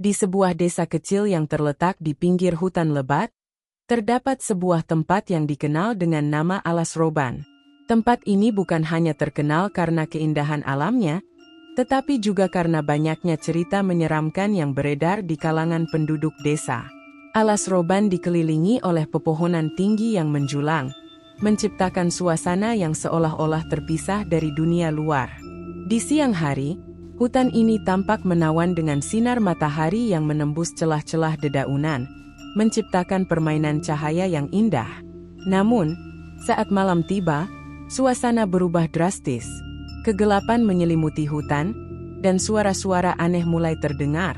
Di sebuah desa kecil yang terletak di pinggir hutan lebat, terdapat sebuah tempat yang dikenal dengan nama Alas Roban. Tempat ini bukan hanya terkenal karena keindahan alamnya, tetapi juga karena banyaknya cerita menyeramkan yang beredar di kalangan penduduk desa. Alas Roban dikelilingi oleh pepohonan tinggi yang menjulang, menciptakan suasana yang seolah-olah terpisah dari dunia luar. Di siang hari, hutan ini tampak menawan dengan sinar matahari yang menembus celah-celah dedaunan, menciptakan permainan cahaya yang indah. Namun, saat malam tiba, suasana berubah drastis. Kegelapan menyelimuti hutan, dan suara-suara aneh mulai terdengar,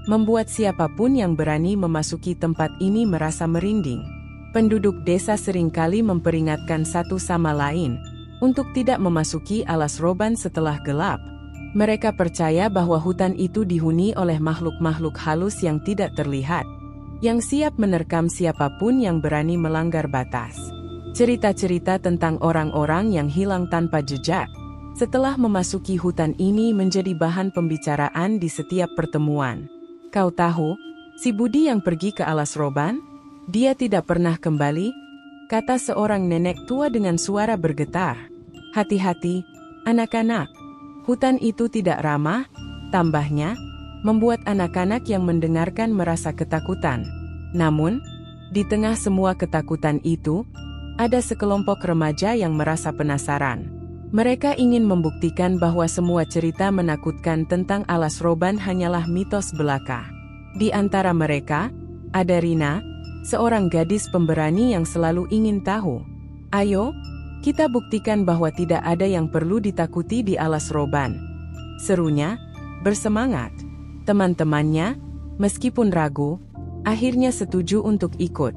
membuat siapapun yang berani memasuki tempat ini merasa merinding. Penduduk desa seringkali memperingatkan satu sama lain untuk tidak memasuki Alas Roban setelah gelap. Mereka percaya bahwa hutan itu dihuni oleh makhluk-makhluk halus yang tidak terlihat, yang siap menerkam siapapun yang berani melanggar batas. Cerita-cerita tentang orang-orang yang hilang tanpa jejak setelah memasuki hutan ini menjadi bahan pembicaraan di setiap pertemuan. Kau tahu, si Budi yang pergi ke Alas Roban? Dia tidak pernah kembali, kata seorang nenek tua dengan suara bergetar. Hati-hati, anak-anak. Hutan itu tidak ramah, tambahnya, membuat anak-anak yang mendengarkan merasa ketakutan. Namun, di tengah semua ketakutan itu, ada sekelompok remaja yang merasa penasaran. Mereka ingin membuktikan bahwa semua cerita menakutkan tentang Alas Roban hanyalah mitos belaka. Di antara mereka, ada Rina, seorang gadis pemberani yang selalu ingin tahu. Ayo, kita buktikan bahwa tidak ada yang perlu ditakuti di Alas Roban, serunya, bersemangat. Teman-temannya, meskipun ragu, akhirnya setuju untuk ikut.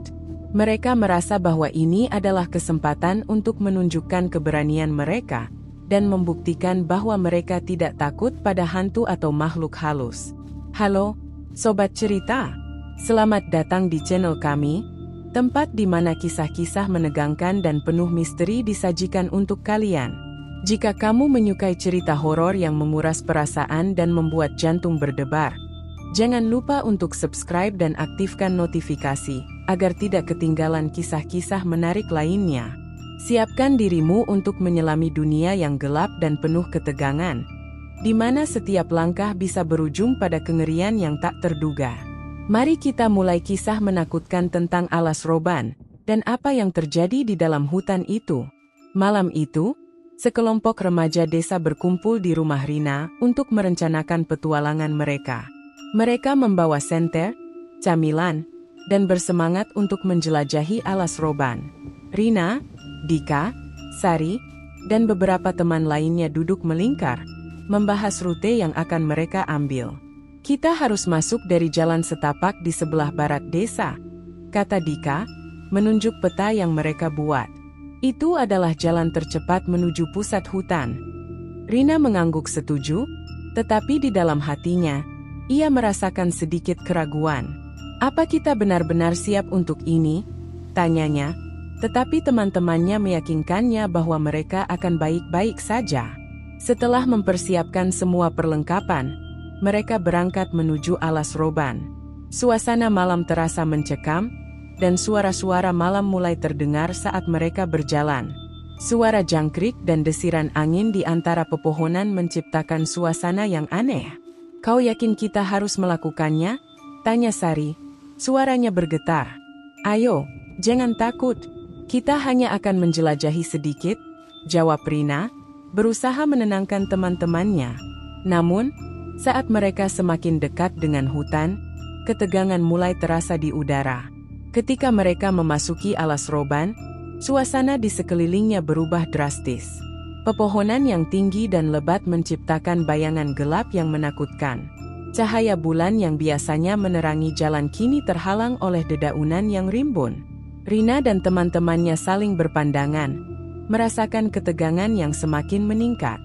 Mereka merasa bahwa ini adalah kesempatan untuk menunjukkan keberanian mereka dan membuktikan bahwa mereka tidak takut pada hantu atau makhluk halus. Halo, Sobat Cerita. Selamat datang di channel kami, tempat di mana kisah-kisah menegangkan dan penuh misteri disajikan untuk kalian. Jika kamu menyukai cerita horor yang menguras perasaan dan membuat jantung berdebar, jangan lupa untuk subscribe dan aktifkan notifikasi, agar tidak ketinggalan kisah-kisah menarik lainnya. Siapkan dirimu untuk menyelami dunia yang gelap dan penuh ketegangan, di mana setiap langkah bisa berujung pada kengerian yang tak terduga. Mari kita mulai kisah menakutkan tentang Alas Roban, dan apa yang terjadi di dalam hutan itu. Malam itu, sekelompok remaja desa berkumpul di rumah Rina untuk merencanakan petualangan mereka. Mereka membawa senter, camilan, dan bersemangat untuk menjelajahi Alas Roban. Rina, Dika, Sari, dan beberapa teman lainnya duduk melingkar, membahas rute yang akan mereka ambil. Kita harus masuk dari jalan setapak di sebelah barat desa, kata Dika, menunjuk peta yang mereka buat. Itu adalah jalan tercepat menuju pusat hutan. Rina mengangguk setuju, tetapi di dalam hatinya, ia merasakan sedikit keraguan. Apa kita benar-benar siap untuk ini? Tanyanya, tetapi teman-temannya meyakinkannya bahwa mereka akan baik-baik saja. Setelah mempersiapkan semua perlengkapan, mereka berangkat menuju Alas Roban. Suasana malam terasa mencekam, dan suara-suara malam mulai terdengar saat mereka berjalan. Suara jangkrik dan desiran angin di antara pepohonan menciptakan suasana yang aneh. Kau yakin kita harus melakukannya? Tanya Sari. Suaranya bergetar. Ayo, jangan takut. Kita hanya akan menjelajahi sedikit, jawab Rina, berusaha menenangkan teman-temannya. Namun, saat mereka semakin dekat dengan hutan, ketegangan mulai terasa di udara. Ketika mereka memasuki Alas Roban, suasana di sekelilingnya berubah drastis. Pepohonan yang tinggi dan lebat menciptakan bayangan gelap yang menakutkan. Cahaya bulan yang biasanya menerangi jalan kini terhalang oleh dedaunan yang rimbun. Rina dan teman-temannya saling berpandangan, merasakan ketegangan yang semakin meningkat.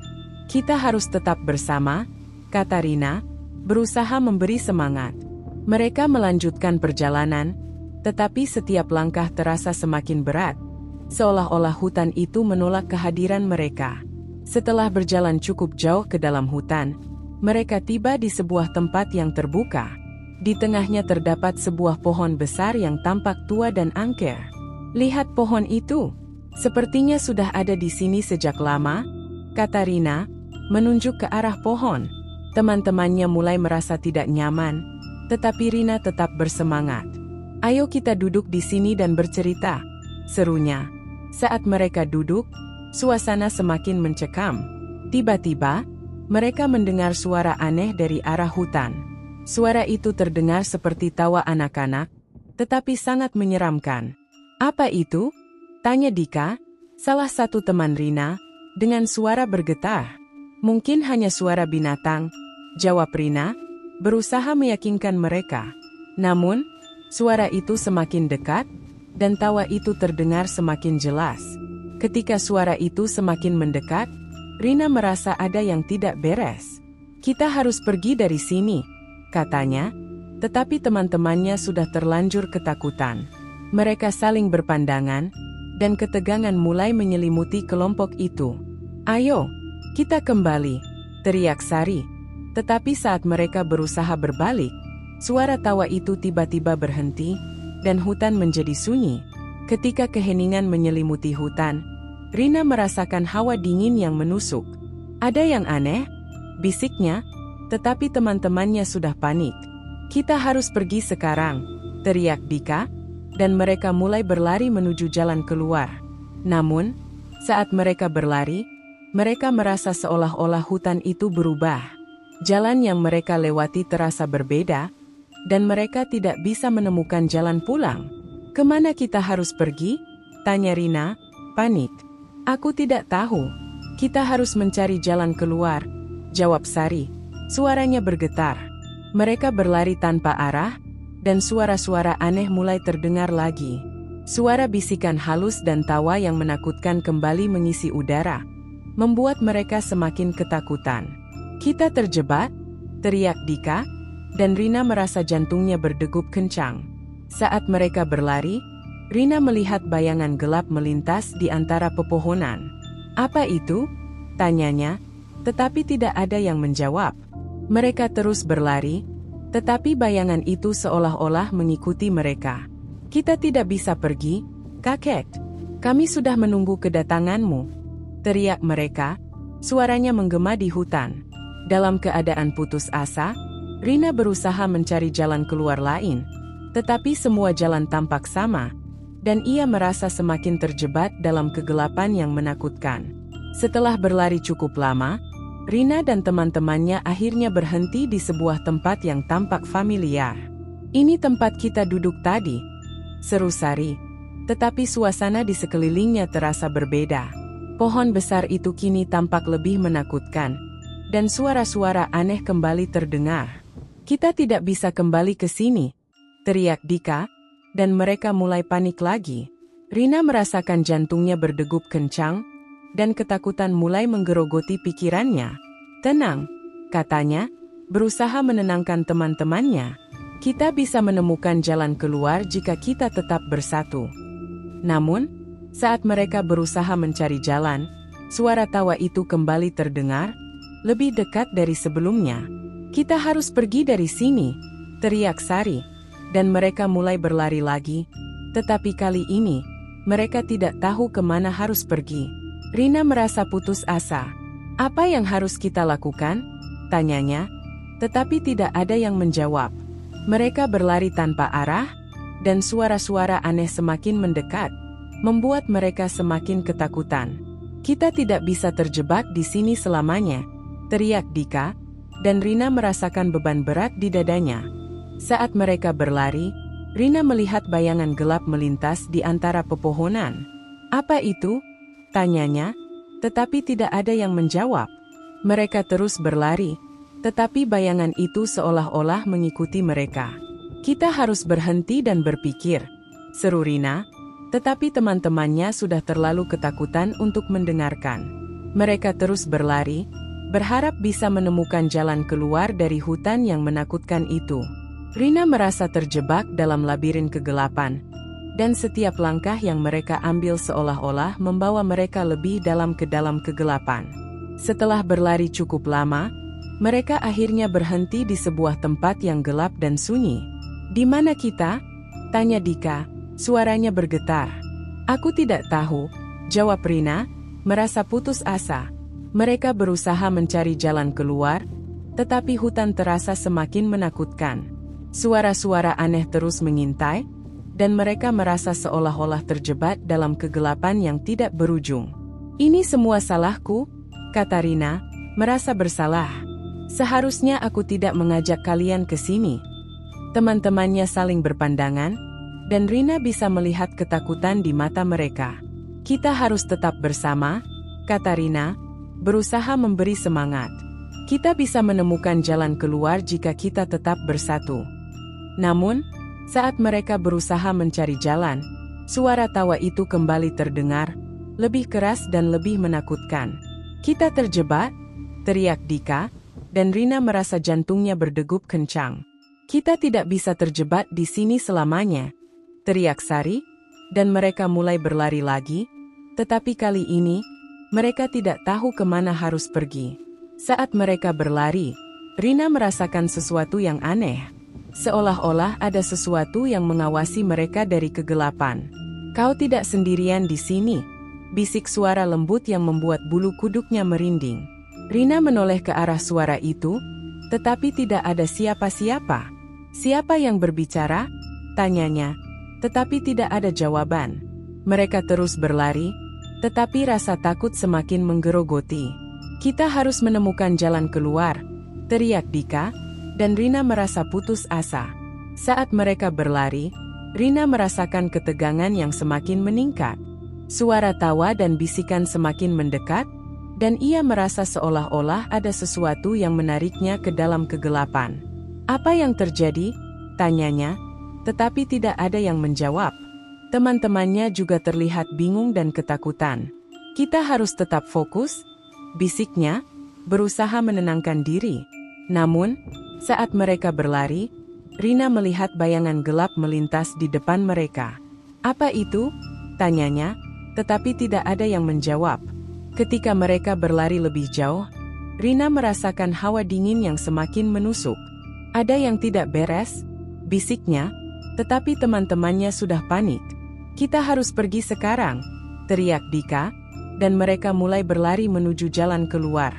Kita harus tetap bersama, kata Rina, berusaha memberi semangat. Mereka melanjutkan perjalanan, tetapi setiap langkah terasa semakin berat, seolah-olah hutan itu menolak kehadiran mereka. Setelah berjalan cukup jauh ke dalam hutan, mereka tiba di sebuah tempat yang terbuka. Di tengahnya terdapat sebuah pohon besar yang tampak tua dan angker. "Lihat pohon itu. Sepertinya sudah ada di sini sejak lama," kata Rina, menunjuk ke arah pohon. Teman-temannya mulai merasa tidak nyaman, tetapi Rina tetap bersemangat. "Ayo kita duduk di sini dan bercerita," serunya. Saat mereka duduk, suasana semakin mencekam. Tiba-tiba, mereka mendengar suara aneh dari arah hutan. Suara itu terdengar seperti tawa anak-anak, tetapi sangat menyeramkan. "Apa itu?" tanya Dika, salah satu teman Rina, dengan suara bergetar. "Mungkin hanya suara binatang," jawab Rina, berusaha meyakinkan mereka. Namun, suara itu semakin dekat, dan tawa itu terdengar semakin jelas. Ketika suara itu semakin mendekat, Rina merasa ada yang tidak beres. "Kita harus pergi dari sini," katanya, tetapi teman-temannya sudah terlanjur ketakutan. Mereka saling berpandangan, dan ketegangan mulai menyelimuti kelompok itu. "Ayo, kita kembali," teriak Sari. Tetapi saat mereka berusaha berbalik, suara tawa itu tiba-tiba berhenti, dan hutan menjadi sunyi. Ketika keheningan menyelimuti hutan, Rina merasakan hawa dingin yang menusuk. "Ada yang aneh," bisiknya, tetapi teman-temannya sudah panik. "Kita harus pergi sekarang," teriak Dika, dan mereka mulai berlari menuju jalan keluar. Namun, saat mereka berlari, mereka merasa seolah-olah hutan itu berubah. Jalan yang mereka lewati terasa berbeda, dan mereka tidak bisa menemukan jalan pulang. "Kemana kita harus pergi?" tanya Rina, panik. "Aku tidak tahu. Kita harus mencari jalan keluar," jawab Sari. Suaranya bergetar. Mereka berlari tanpa arah, dan suara-suara aneh mulai terdengar lagi. Suara bisikan halus dan tawa yang menakutkan kembali mengisi udara, membuat mereka semakin ketakutan. "Kita terjebak," teriak Dika, dan Rina merasa jantungnya berdegup kencang. Saat mereka berlari, Rina melihat bayangan gelap melintas di antara pepohonan. "Apa itu?" tanyanya, tetapi tidak ada yang menjawab. Mereka terus berlari, tetapi bayangan itu seolah-olah mengikuti mereka. "Kita tidak bisa pergi, kakek. Kami sudah menunggu kedatanganmu," teriak mereka, suaranya menggema di hutan. Dalam keadaan putus asa, Rina berusaha mencari jalan keluar lain, tetapi semua jalan tampak sama, dan ia merasa semakin terjebak dalam kegelapan yang menakutkan. Setelah berlari cukup lama, Rina dan teman-temannya akhirnya berhenti di sebuah tempat yang tampak familiar. "Ini tempat kita duduk tadi," seru Sari. Tetapi suasana di sekelilingnya terasa berbeda. Pohon besar itu kini tampak lebih menakutkan, dan suara-suara aneh kembali terdengar. "Kita tidak bisa kembali ke sini," teriak Dika, dan mereka mulai panik lagi. Rina merasakan jantungnya berdegup kencang, dan ketakutan mulai menggerogoti pikirannya. "Tenang," katanya, berusaha menenangkan teman-temannya. "Kita bisa menemukan jalan keluar jika kita tetap bersatu." Namun, saat mereka berusaha mencari jalan, suara tawa itu kembali terdengar, lebih dekat dari sebelumnya. "Kita harus pergi dari sini," teriak Sari, dan mereka mulai berlari lagi, tetapi kali ini, mereka tidak tahu kemana harus pergi. Rina merasa putus asa. "Apa yang harus kita lakukan?" tanyanya, tetapi tidak ada yang menjawab. Mereka berlari tanpa arah, dan suara-suara aneh semakin mendekat, membuat mereka semakin ketakutan. "Kita tidak bisa terjebak di sini selamanya," teriak Dika, dan Rina merasakan beban berat di dadanya. Saat mereka berlari, Rina melihat bayangan gelap melintas di antara pepohonan. "Apa itu?" tanyanya, tetapi tidak ada yang menjawab. Mereka terus berlari, tetapi bayangan itu seolah-olah mengikuti mereka. "Kita harus berhenti dan berpikir," seru Rina, tetapi teman-temannya sudah terlalu ketakutan untuk mendengarkan. Mereka terus berlari, berharap bisa menemukan jalan keluar dari hutan yang menakutkan itu. Rina merasa terjebak dalam labirin kegelapan, dan setiap langkah yang mereka ambil seolah-olah membawa mereka lebih dalam ke dalam kegelapan. Setelah berlari cukup lama, Mereka akhirnya berhenti di sebuah tempat yang gelap dan sunyi. "Di mana kita?" tanya Dika, suaranya bergetar. "Aku tidak tahu," jawab Rina, merasa putus asa. Mereka berusaha mencari jalan keluar, tetapi hutan terasa semakin menakutkan. Suara-suara aneh terus mengintai, dan mereka merasa seolah-olah terjebak dalam kegelapan yang tidak berujung. "Ini semua salahku," kata Rina, merasa bersalah. "Seharusnya aku tidak mengajak kalian ke sini." Teman-temannya saling berpandangan, dan Rina bisa melihat ketakutan di mata mereka. "Kita harus tetap bersama," kata Rina, berusaha memberi semangat. "Kita bisa menemukan jalan keluar jika kita tetap bersatu." Namun, saat mereka berusaha mencari jalan, suara tawa itu kembali terdengar, lebih keras dan lebih menakutkan. "Kita terjebak," teriak Dika, dan Rina merasa jantungnya berdegup kencang. "Kita tidak bisa terjebak di sini selamanya," teriak Sari, dan mereka mulai berlari lagi, tetapi kali ini, mereka tidak tahu kemana harus pergi. Saat mereka berlari, Rina merasakan sesuatu yang aneh. Seolah-olah ada sesuatu yang mengawasi mereka dari kegelapan. "Kau tidak sendirian di sini," bisik suara lembut yang membuat bulu kuduknya merinding. Rina menoleh ke arah suara itu, tetapi tidak ada siapa-siapa. "Siapa yang berbicara?" tanyanya, tetapi tidak ada jawaban. Mereka terus berlari, tetapi rasa takut semakin menggerogoti. "Kita harus menemukan jalan keluar," teriak Dika, dan Rina merasa putus asa. Saat mereka berlari, Rina merasakan ketegangan yang semakin meningkat. Suara tawa dan bisikan semakin mendekat, dan ia merasa seolah-olah ada sesuatu yang menariknya ke dalam kegelapan. "Apa yang terjadi?" tanyanya, tetapi tidak ada yang menjawab. Teman-temannya juga terlihat bingung dan ketakutan. "Kita harus tetap fokus," bisiknya, berusaha menenangkan diri. Namun, saat mereka berlari, Rina melihat bayangan gelap melintas di depan mereka. "Apa itu?" tanyanya, tetapi tidak ada yang menjawab. Ketika mereka berlari lebih jauh, Rina merasakan hawa dingin yang semakin menusuk. "Ada yang tidak beres," bisiknya, tetapi teman-temannya sudah panik. "Kita harus pergi sekarang," teriak Dika, dan mereka mulai berlari menuju jalan keluar.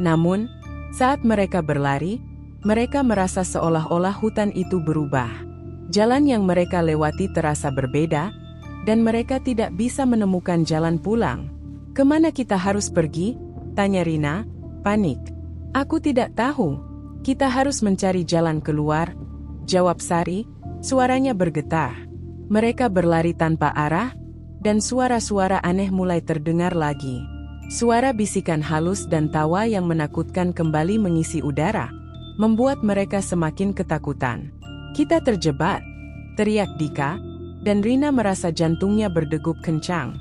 Namun, saat mereka berlari, mereka merasa seolah-olah hutan itu berubah. Jalan yang mereka lewati terasa berbeda, dan mereka tidak bisa menemukan jalan pulang. "Kemana kita harus pergi?" tanya Rina, panik. "Aku tidak tahu. Kita harus mencari jalan keluar," jawab Sari, suaranya bergetar. Mereka berlari tanpa arah, dan suara-suara aneh mulai terdengar lagi. Suara bisikan halus dan tawa yang menakutkan kembali mengisi udara, membuat mereka semakin ketakutan. "Kita terjebak," teriak Dika, dan Rina merasa jantungnya berdegup kencang.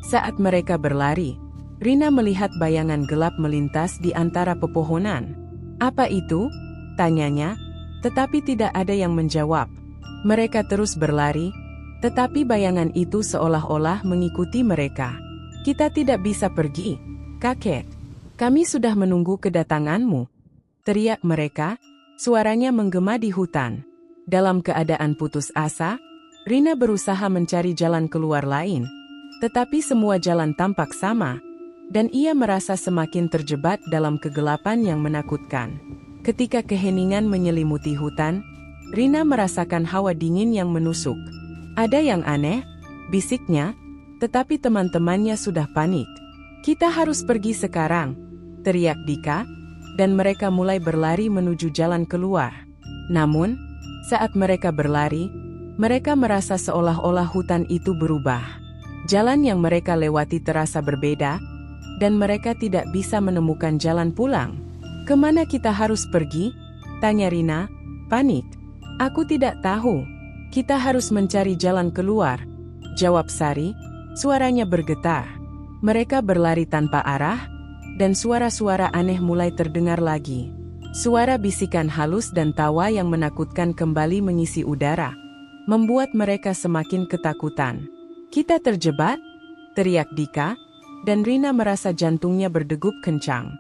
Saat mereka berlari, Rina melihat bayangan gelap melintas di antara pepohonan. "Apa itu?" tanyanya, tetapi tidak ada yang menjawab. Mereka terus berlari, tetapi bayangan itu seolah-olah mengikuti mereka. "Kita tidak bisa pergi, kakek. Kami sudah menunggu kedatanganmu," teriak mereka, suaranya menggema di hutan. Dalam keadaan putus asa, Rina berusaha mencari jalan keluar lain. Tetapi semua jalan tampak sama, dan ia merasa semakin terjebak dalam kegelapan yang menakutkan. Ketika keheningan menyelimuti hutan, Rina merasakan hawa dingin yang menusuk. "Ada yang aneh," bisiknya, tetapi teman-temannya sudah panik. "Kita harus pergi sekarang," teriak Dika, dan mereka mulai berlari menuju jalan keluar. Namun, saat mereka berlari, mereka merasa seolah-olah hutan itu berubah. Jalan yang mereka lewati terasa berbeda, dan mereka tidak bisa menemukan jalan pulang. "Kemana kita harus pergi?" tanya Rina, panik. "Aku tidak tahu. Kita harus mencari jalan keluar," jawab Sari, suaranya bergetar. Mereka berlari tanpa arah, dan suara-suara aneh mulai terdengar lagi. Suara bisikan halus dan tawa yang menakutkan kembali mengisi udara, membuat mereka semakin ketakutan. "Kita terjebak?" teriak Dika, dan Rina merasa jantungnya berdegup kencang.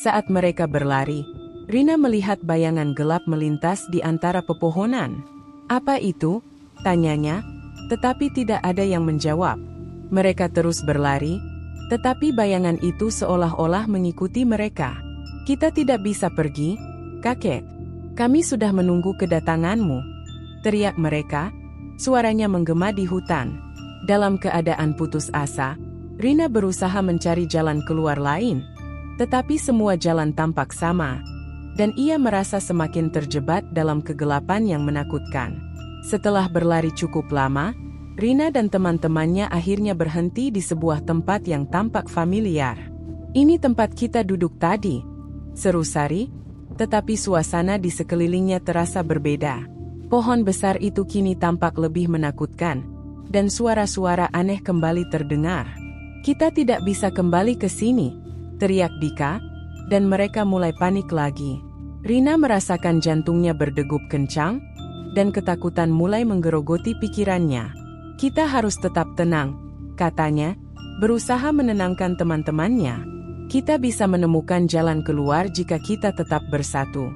Saat mereka berlari, Rina melihat bayangan gelap melintas di antara pepohonan. "Apa itu?" tanyanya, tetapi tidak ada yang menjawab. Mereka terus berlari, tetapi bayangan itu seolah-olah mengikuti mereka. "Kita tidak bisa pergi, kakek. Kami sudah menunggu kedatanganmu," teriak mereka. Suaranya menggema di hutan. Dalam keadaan putus asa, Rina berusaha mencari jalan keluar lain, tetapi semua jalan tampak sama, dan ia merasa semakin terjebak dalam kegelapan yang menakutkan. Setelah berlari cukup lama, Rina dan teman-temannya akhirnya berhenti di sebuah tempat yang tampak familiar. "Ini tempat kita duduk tadi," seru Sari, tetapi suasana di sekelilingnya terasa berbeda. Pohon besar itu kini tampak lebih menakutkan, dan suara-suara aneh kembali terdengar. "Kita tidak bisa kembali ke sini," teriak Dika, dan mereka mulai panik lagi. Rina merasakan jantungnya berdegup kencang, dan ketakutan mulai menggerogoti pikirannya. "Kita harus tetap tenang," katanya, berusaha menenangkan teman-temannya. "Kita bisa menemukan jalan keluar jika kita tetap bersatu."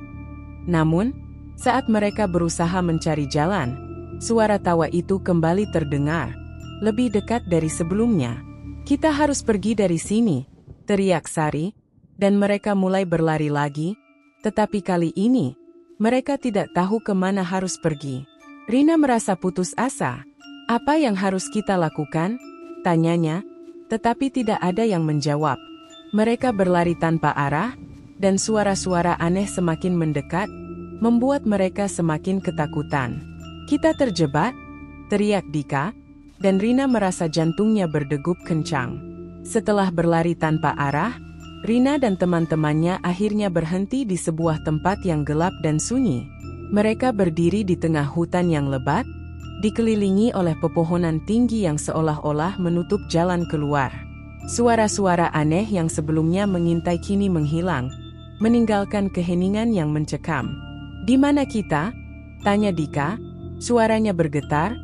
Namun, saat mereka berusaha mencari jalan, suara tawa itu kembali terdengar, lebih dekat dari sebelumnya. "Kita harus pergi dari sini," teriak Sari, dan mereka mulai berlari lagi, tetapi kali ini, mereka tidak tahu kemana harus pergi. Rina merasa putus asa. "Apa yang harus kita lakukan?" tanyanya, tetapi tidak ada yang menjawab. Mereka berlari tanpa arah, dan suara-suara aneh semakin mendekat, membuat mereka semakin ketakutan. "Kita terjebak," teriak Dika, dan Rina merasa jantungnya berdegup kencang. Setelah berlari tanpa arah, Rina dan teman-temannya akhirnya berhenti di sebuah tempat yang gelap dan sunyi. Mereka berdiri di tengah hutan yang lebat, dikelilingi oleh pepohonan tinggi yang seolah-olah menutup jalan keluar. Suara-suara aneh yang sebelumnya mengintai kini menghilang, meninggalkan keheningan yang mencekam. "Di mana kita?" tanya Dika. Suaranya bergetar,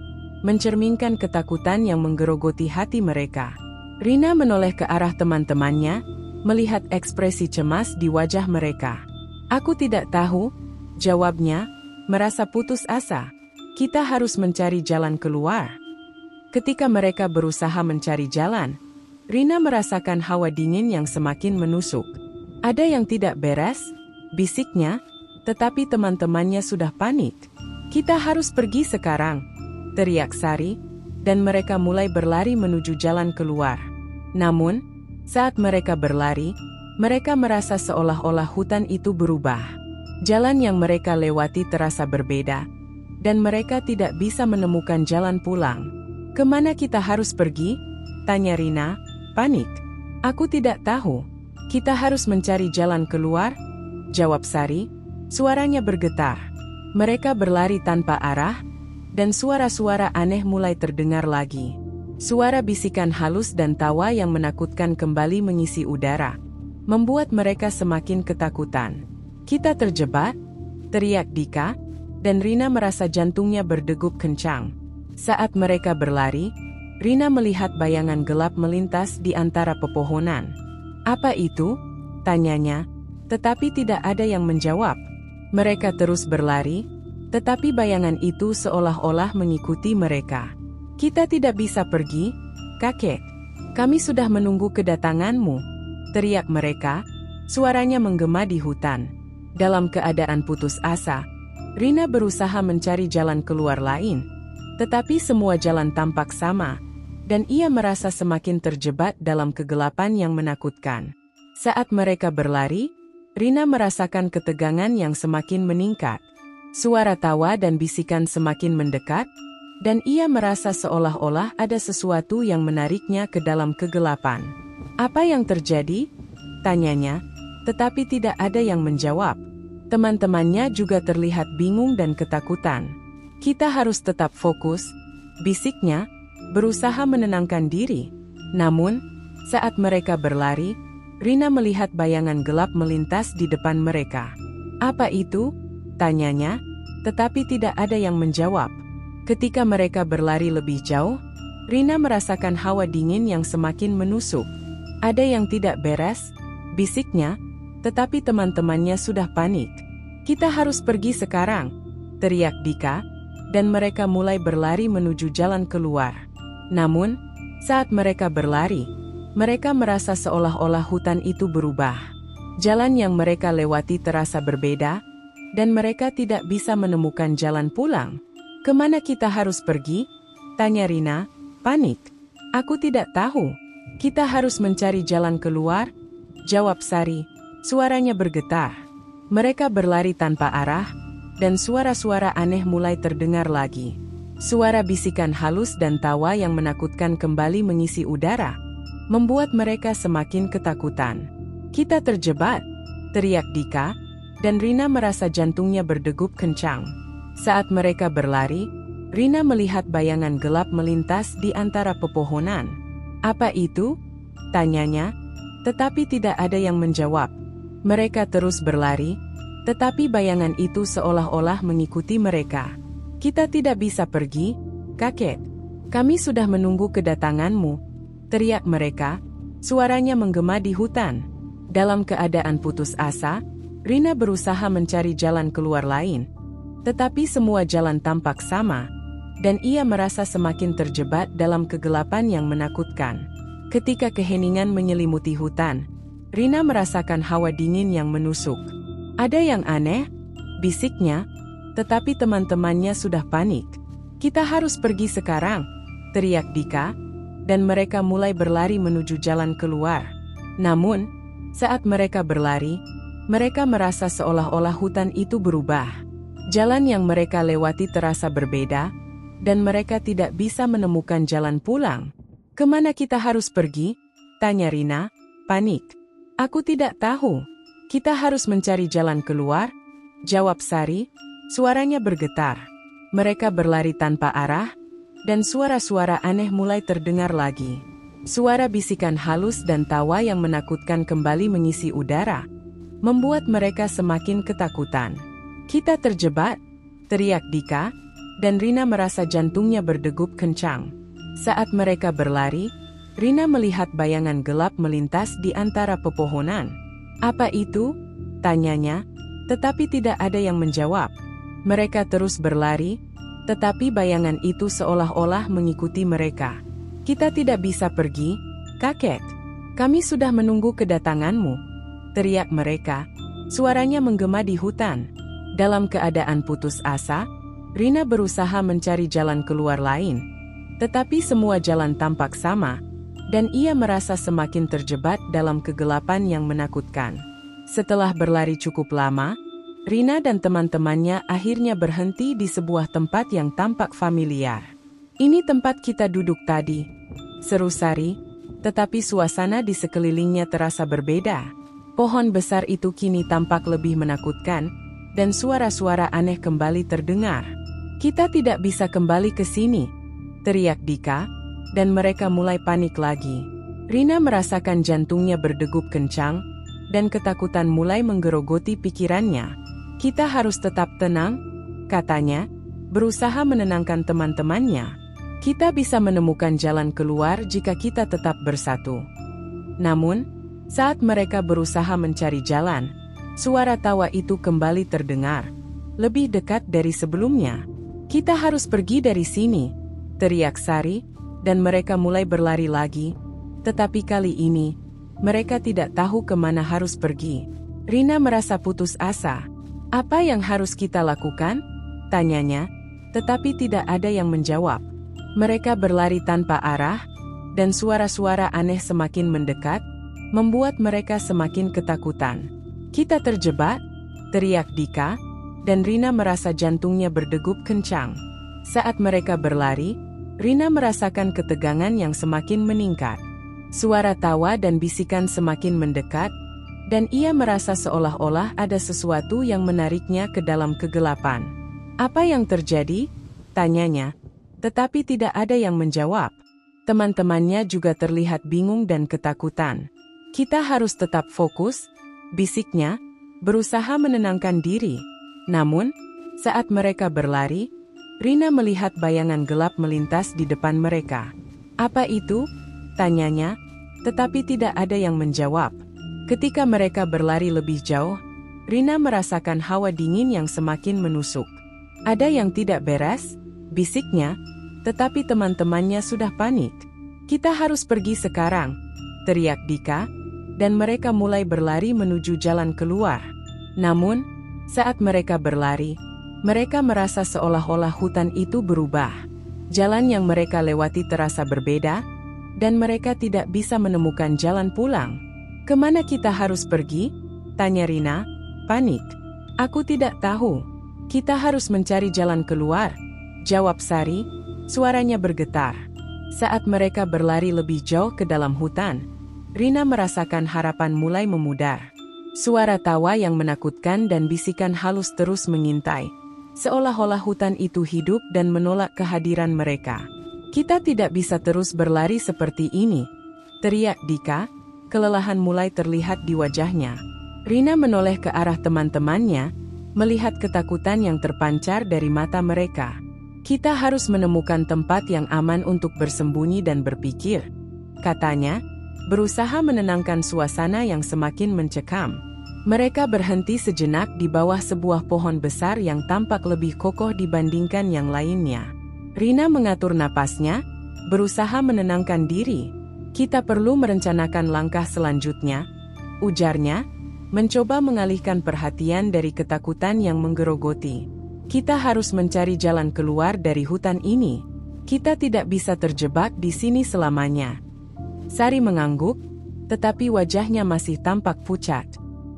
mencerminkan ketakutan yang menggerogoti hati mereka. Rina menoleh ke arah teman-temannya, melihat ekspresi cemas di wajah mereka. "Aku tidak tahu," jawabnya, merasa putus asa. "Kita harus mencari jalan keluar." Ketika mereka berusaha mencari jalan, Rina merasakan hawa dingin yang semakin menusuk. "Ada yang tidak beres," bisiknya, tetapi teman-temannya sudah panik. "Kita harus pergi sekarang," teriak Sari, dan mereka mulai berlari menuju jalan keluar. Namun, saat mereka berlari, mereka merasa seolah-olah hutan itu berubah. Jalan yang mereka lewati terasa berbeda, dan mereka tidak bisa menemukan jalan pulang. "Kemana kita harus pergi?" tanya Rina, panik. "Aku tidak tahu. Kita harus mencari jalan keluar," jawab Sari. Suaranya bergetar. Mereka berlari tanpa arah, dan suara-suara aneh mulai terdengar lagi. Suara bisikan halus dan tawa yang menakutkan kembali mengisi udara, membuat mereka semakin ketakutan. "Kita terjebak," teriak Dika, dan Rina merasa jantungnya berdegup kencang. Saat mereka berlari, Rina melihat bayangan gelap melintas di antara pepohonan. "Apa itu?" tanyanya, tetapi tidak ada yang menjawab. Mereka terus berlari, tetapi bayangan itu seolah-olah mengikuti mereka. "Kita tidak bisa pergi, kakek. Kami sudah menunggu kedatanganmu," teriak mereka. Suaranya menggema di hutan. Dalam keadaan putus asa, Rina berusaha mencari jalan keluar lain, tetapi semua jalan tampak sama, dan ia merasa semakin terjebak dalam kegelapan yang menakutkan. Saat mereka berlari, Rina merasakan ketegangan yang semakin meningkat. Suara tawa dan bisikan semakin mendekat, dan ia merasa seolah-olah ada sesuatu yang menariknya ke dalam kegelapan. "Apa yang terjadi?" tanyanya, tetapi tidak ada yang menjawab. Teman-temannya juga terlihat bingung dan ketakutan. "Kita harus tetap fokus," bisiknya, berusaha menenangkan diri. Namun, saat mereka berlari, Rina melihat bayangan gelap melintas di depan mereka. "Apa itu?" tanyanya, tetapi tidak ada yang menjawab. Ketika mereka berlari lebih jauh, Rina merasakan hawa dingin yang semakin menusuk. "Ada yang tidak beres," bisiknya, tetapi teman-temannya sudah panik. "Kita harus pergi sekarang," teriak Dika, dan mereka mulai berlari menuju jalan keluar. Namun, saat mereka berlari, mereka merasa seolah-olah hutan itu berubah. Jalan yang mereka lewati terasa berbeda, dan mereka tidak bisa menemukan jalan pulang. "Kemana kita harus pergi?" tanya Rina, panik. "Aku tidak tahu. Kita harus mencari jalan keluar," jawab Sari. Suaranya bergetar. Mereka berlari tanpa arah, dan suara-suara aneh mulai terdengar lagi. Suara bisikan halus dan tawa yang menakutkan kembali mengisi udara, membuat mereka semakin ketakutan. "Kita terjebak," teriak Dika, dan Rina merasa jantungnya berdegup kencang. Saat mereka berlari, Rina melihat bayangan gelap melintas di antara pepohonan. "Apa itu?" tanyanya, tetapi tidak ada yang menjawab. Mereka terus berlari, tetapi bayangan itu seolah-olah mengikuti mereka. "Kita tidak bisa pergi, kakek. Kami sudah menunggu kedatanganmu," teriak mereka. Suaranya menggema di hutan. Dalam keadaan putus asa, Rina berusaha mencari jalan keluar lain. Tetapi semua jalan tampak sama, dan ia merasa semakin terjebak dalam kegelapan yang menakutkan. Ketika keheningan menyelimuti hutan, Rina merasakan hawa dingin yang menusuk. "Ada yang aneh," bisiknya, tetapi teman-temannya sudah panik. "Kita harus pergi sekarang," teriak Dika, dan mereka mulai berlari menuju jalan keluar. Namun, saat mereka berlari, mereka merasa seolah-olah hutan itu berubah. Jalan yang mereka lewati terasa berbeda, dan mereka tidak bisa menemukan jalan pulang. "Kemana kita harus pergi?" tanya Rina, panik. "Aku tidak tahu. Kita harus mencari jalan keluar," jawab Sari. Suaranya bergetar. Mereka berlari tanpa arah, dan suara-suara aneh mulai terdengar lagi. Suara bisikan halus dan tawa yang menakutkan kembali mengisi udara, membuat mereka semakin ketakutan. "Kita terjebak," teriak Dika, dan Rina merasa jantungnya berdegup kencang. Saat mereka berlari, Rina melihat bayangan gelap melintas di antara pepohonan. "Apa itu?" tanyanya, tetapi tidak ada yang menjawab. Mereka terus berlari, tetapi bayangan itu seolah-olah mengikuti mereka. "Kita tidak bisa pergi, kakek. Kami sudah menunggu kedatanganmu," teriak mereka. Suaranya menggema di hutan. Dalam keadaan putus asa, Rina berusaha mencari jalan keluar lain. Tetapi semua jalan tampak sama, dan ia merasa semakin terjebak dalam kegelapan yang menakutkan. Setelah berlari cukup lama, Rina dan teman-temannya akhirnya berhenti di sebuah tempat yang tampak familiar. "Ini tempat kita duduk tadi," seru Sari, tetapi suasana di sekelilingnya terasa berbeda. Pohon besar itu kini tampak lebih menakutkan, dan suara-suara aneh kembali terdengar. "Kita tidak bisa kembali ke sini," teriak Dika, dan mereka mulai panik lagi. Rina merasakan jantungnya berdegup kencang, dan ketakutan mulai menggerogoti pikirannya. "Kita harus tetap tenang," katanya, berusaha menenangkan teman-temannya. "Kita bisa menemukan jalan keluar jika kita tetap bersatu." Namun, saat mereka berusaha mencari jalan, suara tawa itu kembali terdengar, lebih dekat dari sebelumnya. "Kita harus pergi dari sini," teriak Sari, dan mereka mulai berlari lagi. Tetapi kali ini, mereka tidak tahu kemana harus pergi. Rina merasa putus asa. "Apa yang harus kita lakukan?" tanyanya, tetapi tidak ada yang menjawab. Mereka berlari tanpa arah, dan suara-suara aneh semakin mendekat, membuat mereka semakin ketakutan. "Kita terjebak," teriak Dika, dan Rina merasa jantungnya berdegup kencang. Saat mereka berlari, Rina merasakan ketegangan yang semakin meningkat. Suara tawa dan bisikan semakin mendekat, dan ia merasa seolah-olah ada sesuatu yang menariknya ke dalam kegelapan. "Apa yang terjadi?" tanyanya, tetapi tidak ada yang menjawab. Teman-temannya juga terlihat bingung dan ketakutan. "Kita harus tetap fokus," bisiknya, berusaha menenangkan diri. Namun, saat mereka berlari, Rina melihat bayangan gelap melintas di depan mereka. "Apa itu?" tanyanya, tetapi tidak ada yang menjawab. Ketika mereka berlari lebih jauh, Rina merasakan hawa dingin yang semakin menusuk. Ada yang tidak beres, bisiknya, tetapi teman-temannya sudah panik. Kita harus pergi sekarang, teriak Dika, dan mereka mulai berlari menuju jalan keluar. Namun, saat mereka berlari, mereka merasa seolah-olah hutan itu berubah. Jalan yang mereka lewati terasa berbeda, dan mereka tidak bisa menemukan jalan pulang. "Kemana kita harus pergi?" tanya Rina, panik. "Aku tidak tahu. Kita harus mencari jalan keluar," jawab Sari, suaranya bergetar. Saat mereka berlari lebih jauh ke dalam hutan, Rina merasakan harapan mulai memudar. Suara tawa yang menakutkan dan bisikan halus terus mengintai. Seolah-olah hutan itu hidup dan menolak kehadiran mereka. "Kita tidak bisa terus berlari seperti ini," teriak Dika, kelelahan mulai terlihat di wajahnya. Rina menoleh ke arah teman-temannya, melihat ketakutan yang terpancar dari mata mereka. "Kita harus menemukan tempat yang aman untuk bersembunyi dan berpikir," katanya, berusaha menenangkan suasana yang semakin mencekam. Mereka berhenti sejenak di bawah sebuah pohon besar yang tampak lebih kokoh dibandingkan yang lainnya. Rina mengatur napasnya, berusaha menenangkan diri. "Kita perlu merencanakan langkah selanjutnya," ujarnya, mencoba mengalihkan perhatian dari ketakutan yang menggerogoti. "Kita harus mencari jalan keluar dari hutan ini. Kita tidak bisa terjebak di sini selamanya." Sari mengangguk, tetapi wajahnya masih tampak pucat.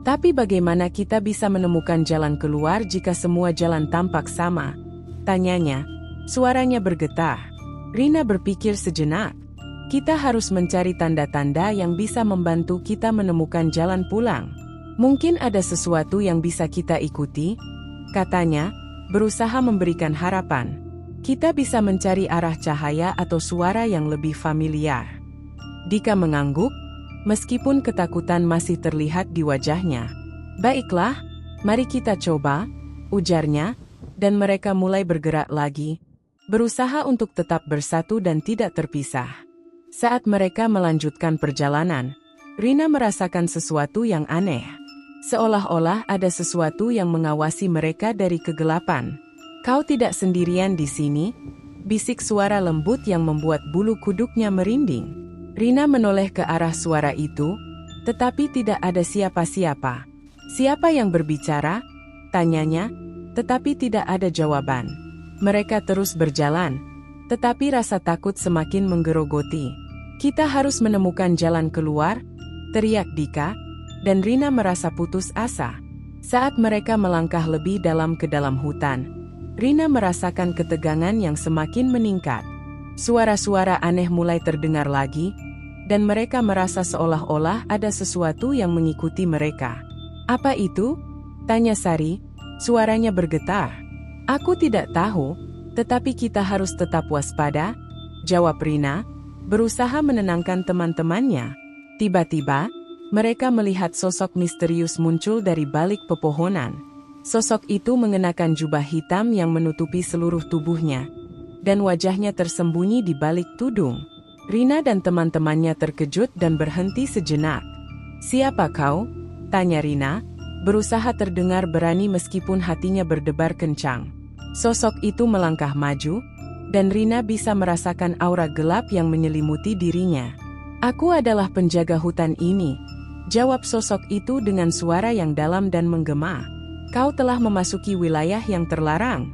"Tapi bagaimana kita bisa menemukan jalan keluar jika semua jalan tampak sama?" tanyanya, suaranya bergetar. Rina berpikir sejenak. "Kita harus mencari tanda-tanda yang bisa membantu kita menemukan jalan pulang. Mungkin ada sesuatu yang bisa kita ikuti," katanya, berusaha memberikan harapan. "Kita bisa mencari arah cahaya atau suara yang lebih familiar." Dika mengangguk, meskipun ketakutan masih terlihat di wajahnya. "Baiklah, mari kita coba," ujarnya, dan mereka mulai bergerak lagi, berusaha untuk tetap bersatu dan tidak terpisah. Saat mereka melanjutkan perjalanan, Rina merasakan sesuatu yang aneh. Seolah-olah ada sesuatu yang mengawasi mereka dari kegelapan. "Kau tidak sendirian di sini," bisik suara lembut yang membuat bulu kuduknya merinding. Rina menoleh ke arah suara itu, tetapi tidak ada siapa-siapa. "Siapa yang berbicara?" tanyanya, tetapi tidak ada jawaban. Mereka terus berjalan, tetapi rasa takut semakin menggerogoti. "Kita harus menemukan jalan keluar," teriak Dika, dan Rina merasa putus asa. Saat mereka melangkah lebih dalam ke dalam hutan, Rina merasakan ketegangan yang semakin meningkat. Suara-suara aneh mulai terdengar lagi, dan mereka merasa seolah-olah ada sesuatu yang mengikuti mereka. "Apa itu?" tanya Sari, suaranya bergetar. "Aku tidak tahu, tetapi kita harus tetap waspada," jawab Rina, berusaha menenangkan teman-temannya. Tiba-tiba, mereka melihat sosok misterius muncul dari balik pepohonan. Sosok itu mengenakan jubah hitam yang menutupi seluruh tubuhnya, dan wajahnya tersembunyi di balik tudung. Rina dan teman-temannya terkejut dan berhenti sejenak. "Siapa kau?" tanya Rina, berusaha terdengar berani meskipun hatinya berdebar kencang. Sosok itu melangkah maju, dan Rina bisa merasakan aura gelap yang menyelimuti dirinya. "Aku adalah penjaga hutan ini," jawab sosok itu dengan suara yang dalam dan menggema. "Kau telah memasuki wilayah yang terlarang."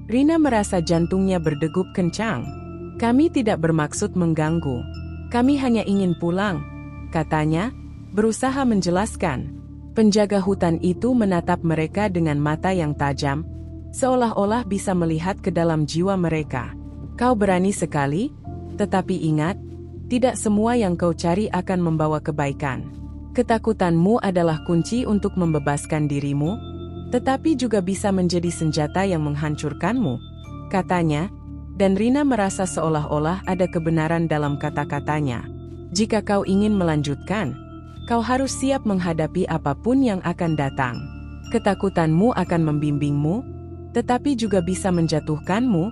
Rina merasa jantungnya berdegup kencang. "Kami tidak bermaksud mengganggu. Kami hanya ingin pulang," katanya, berusaha menjelaskan. Penjaga hutan itu menatap mereka dengan mata yang tajam, seolah-olah bisa melihat ke dalam jiwa mereka. "Kau berani sekali, tetapi ingat, tidak semua yang kau cari akan membawa kebaikan. Ketakutanmu adalah kunci untuk membebaskan dirimu, tetapi juga bisa menjadi senjata yang menghancurkanmu," katanya, dan Rina merasa seolah-olah ada kebenaran dalam kata-katanya. "Jika kau ingin melanjutkan, kau harus siap menghadapi apapun yang akan datang. Ketakutanmu akan membimbingmu, tetapi juga bisa menjatuhkanmu,"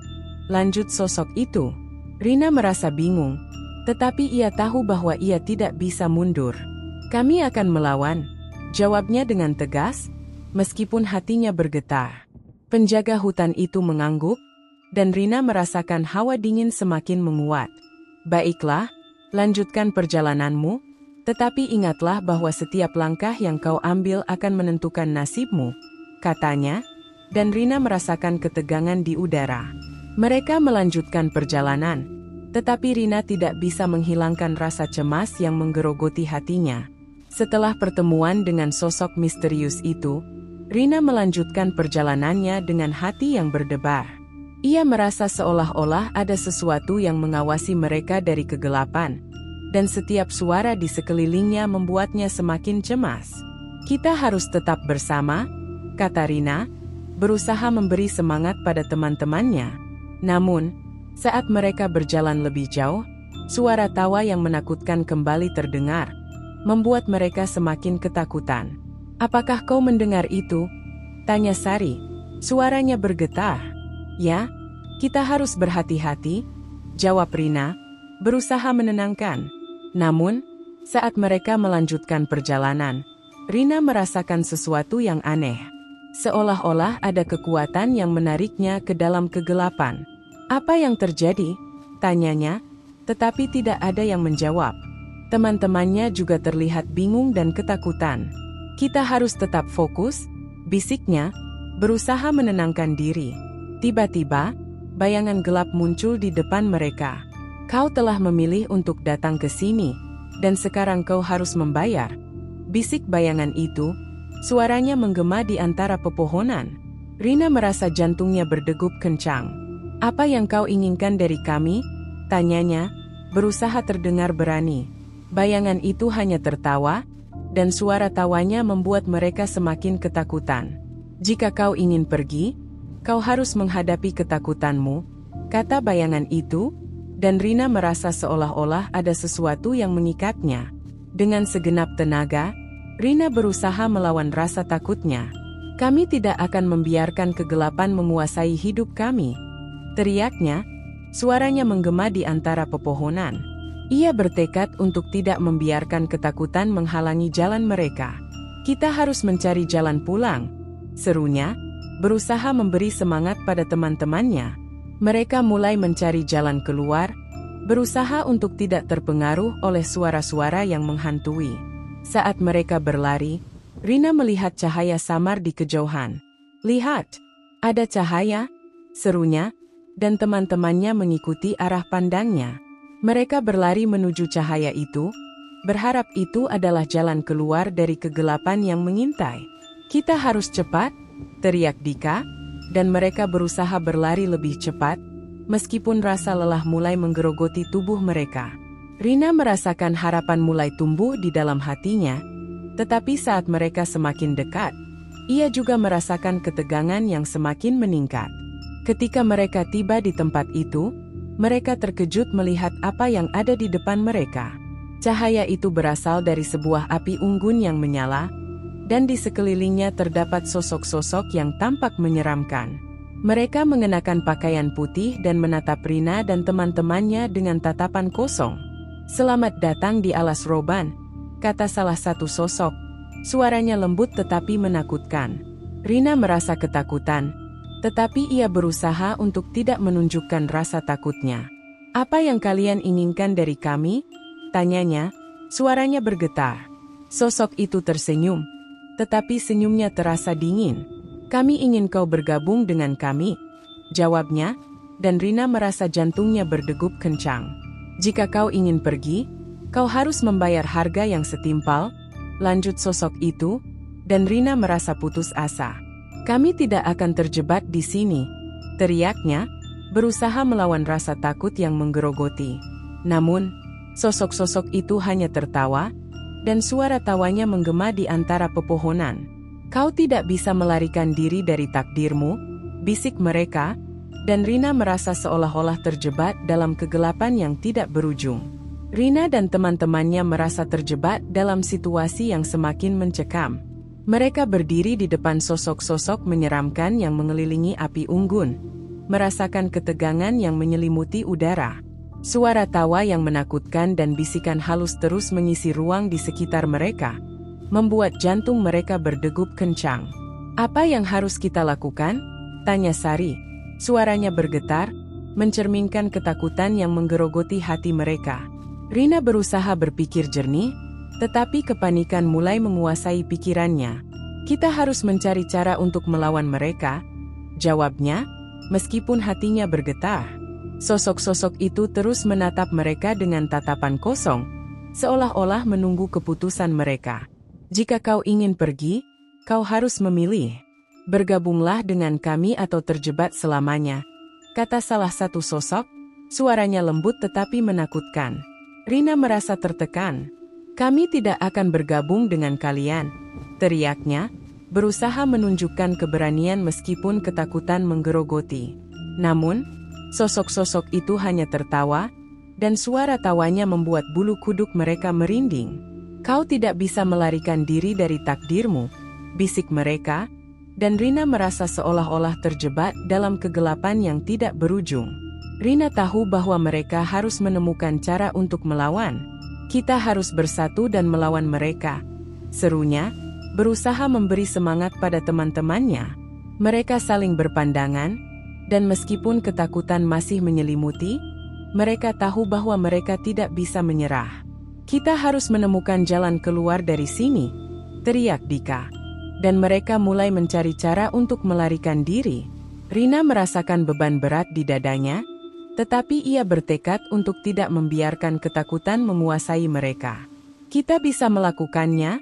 lanjut sosok itu. Rina merasa bingung, tetapi ia tahu bahwa ia tidak bisa mundur. Kami akan melawan, jawabnya dengan tegas, meskipun hatinya bergetar. Penjaga hutan itu mengangguk, dan Rina merasakan hawa dingin semakin menguat. Baiklah, lanjutkan perjalananmu, tetapi ingatlah bahwa setiap langkah yang kau ambil akan menentukan nasibmu, katanya, dan Rina merasakan ketegangan di udara. Mereka melanjutkan perjalanan, tetapi Rina tidak bisa menghilangkan rasa cemas yang menggerogoti hatinya. Setelah pertemuan dengan sosok misterius itu, Rina melanjutkan perjalanannya dengan hati yang berdebar. Ia merasa seolah-olah ada sesuatu yang mengawasi mereka dari kegelapan, dan setiap suara di sekelilingnya membuatnya semakin cemas. Kita harus tetap bersama, kata Rina, berusaha memberi semangat pada teman-temannya. Namun, saat mereka berjalan lebih jauh, suara tawa yang menakutkan kembali terdengar, membuat mereka semakin ketakutan. Apakah kau mendengar itu? Tanya Sari. Suaranya bergetar. Ya, kita harus berhati-hati, jawab Rina, berusaha menenangkan. Namun, saat mereka melanjutkan perjalanan, Rina merasakan sesuatu yang aneh. Seolah-olah ada kekuatan yang menariknya ke dalam kegelapan. Apa yang terjadi? Tanyanya, tetapi tidak ada yang menjawab. Teman-temannya juga terlihat bingung dan ketakutan. Kita harus tetap fokus, bisiknya, berusaha menenangkan diri. Tiba-tiba, bayangan gelap muncul di depan mereka. Kau telah memilih untuk datang ke sini, dan sekarang kau harus membayar. Bisik bayangan itu, suaranya menggema di antara pepohonan. Rina merasa jantungnya berdegup kencang. Apa yang kau inginkan dari kami? Tanyanya, berusaha terdengar berani. Bayangan itu hanya tertawa, dan suara tawanya membuat mereka semakin ketakutan. Jika kau ingin pergi, kau harus menghadapi ketakutanmu, kata bayangan itu, dan Rina merasa seolah-olah ada sesuatu yang mengikatnya. Dengan segenap tenaga, Rina berusaha melawan rasa takutnya. Kami tidak akan membiarkan kegelapan menguasai hidup kami, teriaknya, suaranya menggema di antara pepohonan. Ia bertekad untuk tidak membiarkan ketakutan menghalangi jalan mereka. Kita harus mencari jalan pulang, serunya, berusaha memberi semangat pada teman-temannya. Mereka mulai mencari jalan keluar, berusaha untuk tidak terpengaruh oleh suara-suara yang menghantui. Saat mereka berlari, Rina melihat cahaya samar di kejauhan. Lihat, ada cahaya, serunya, dan teman-temannya mengikuti arah pandangnya. Mereka berlari menuju cahaya itu, berharap itu adalah jalan keluar dari kegelapan yang mengintai. Kita harus cepat, teriak Dika, dan mereka berusaha berlari lebih cepat, meskipun rasa lelah mulai menggerogoti tubuh mereka. Rina merasakan harapan mulai tumbuh di dalam hatinya, tetapi saat mereka semakin dekat, ia juga merasakan ketegangan yang semakin meningkat. Ketika mereka tiba di tempat itu, mereka terkejut melihat apa yang ada di depan mereka. Cahaya itu berasal dari sebuah api unggun yang menyala, dan di sekelilingnya terdapat sosok-sosok yang tampak menyeramkan. Mereka mengenakan pakaian putih dan menatap Rina dan teman-temannya dengan tatapan kosong. Selamat datang di alas roban, kata salah satu sosok. Suaranya lembut tetapi menakutkan. Rina merasa ketakutan, tetapi ia berusaha untuk tidak menunjukkan rasa takutnya. Apa yang kalian inginkan dari kami? Tanyanya, suaranya bergetar. Sosok itu tersenyum, tetapi senyumnya terasa dingin. Kami ingin kau bergabung dengan kami, jawabnya, dan Rina merasa jantungnya berdegup kencang. Jika kau ingin pergi, kau harus membayar harga yang setimpal, lanjut sosok itu, dan Rina merasa putus asa. Kami tidak akan terjebak di sini, teriaknya, berusaha melawan rasa takut yang menggerogoti. Namun, sosok-sosok itu hanya tertawa, dan suara tawanya menggema di antara pepohonan. Kau tidak bisa melarikan diri dari takdirmu, bisik mereka, dan Rina merasa seolah-olah terjebak dalam kegelapan yang tidak berujung. Rina dan teman-temannya merasa terjebak dalam situasi yang semakin mencekam. Mereka berdiri di depan sosok-sosok menyeramkan yang mengelilingi api unggun, merasakan ketegangan yang menyelimuti udara. Suara tawa yang menakutkan dan bisikan halus terus mengisi ruang di sekitar mereka, membuat jantung mereka berdegup kencang. "Apa yang harus kita lakukan?" tanya Sari. Suaranya bergetar, mencerminkan ketakutan yang menggerogoti hati mereka. Rina berusaha berpikir jernih, tetapi kepanikan mulai menguasai pikirannya. "Kita harus mencari cara untuk melawan mereka," jawabnya, meskipun hatinya bergetar. Sosok-sosok itu terus menatap mereka dengan tatapan kosong, seolah-olah menunggu keputusan mereka. "Jika kau ingin pergi, kau harus memilih. Bergabunglah dengan kami atau terjebak selamanya," kata salah satu sosok, suaranya lembut tetapi menakutkan. Rina merasa tertekan. "Kami tidak akan bergabung dengan kalian," teriaknya, berusaha menunjukkan keberanian meskipun ketakutan menggerogoti. Namun, sosok-sosok itu hanya tertawa, dan suara tawanya membuat bulu kuduk mereka merinding. "Kau tidak bisa melarikan diri dari takdirmu," bisik mereka, dan Rina merasa seolah-olah terjebak dalam kegelapan yang tidak berujung. Rina tahu bahwa mereka harus menemukan cara untuk melawan. "Kita harus bersatu dan melawan mereka," serunya, berusaha memberi semangat pada teman-temannya. Mereka saling berpandangan, dan meskipun ketakutan masih menyelimuti, mereka tahu bahwa mereka tidak bisa menyerah. "Kita harus menemukan jalan keluar dari sini," teriak Dika. Dan mereka mulai mencari cara untuk melarikan diri. Rina merasakan beban berat di dadanya, tetapi ia bertekad untuk tidak membiarkan ketakutan menguasai mereka. "Kita bisa melakukannya,"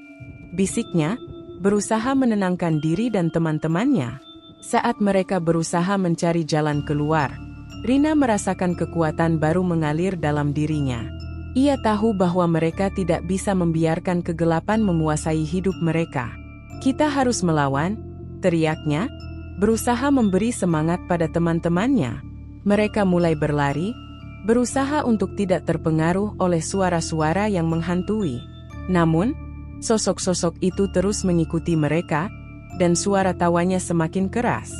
bisiknya, berusaha menenangkan diri dan teman-temannya. Saat mereka berusaha mencari jalan keluar, Rina merasakan kekuatan baru mengalir dalam dirinya. Ia tahu bahwa mereka tidak bisa membiarkan kegelapan menguasai hidup mereka. "Kita harus melawan," teriaknya, berusaha memberi semangat pada teman-temannya. Mereka mulai berlari, berusaha untuk tidak terpengaruh oleh suara-suara yang menghantui. Namun, sosok-sosok itu terus mengikuti mereka, dan suara tawanya semakin keras.